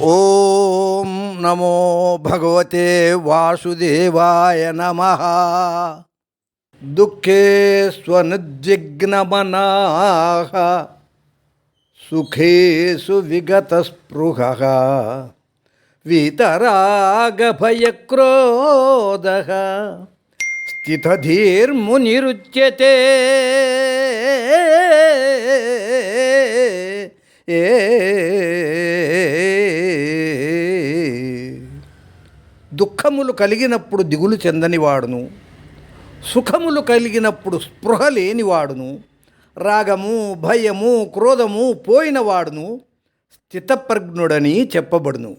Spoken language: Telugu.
ఓం నమో భగవతే వాసుదేవాయ నమః. దుఃఖే స్వనుద్విగ్నమనాః సుఖేషు విగతస్పృహః వీతరాగభయక్రోధః స్థితధీర్మునిరుచ్యతే. దుఃఖములు కలిగినప్పుడు దిగులు చెందనివాడును, సుఖములు కలిగినప్పుడు స్పృహ లేనివాడును, రాగము భయము క్రోధము పోయినవాడును స్థితప్రజ్ఞుడని చెప్పబడును.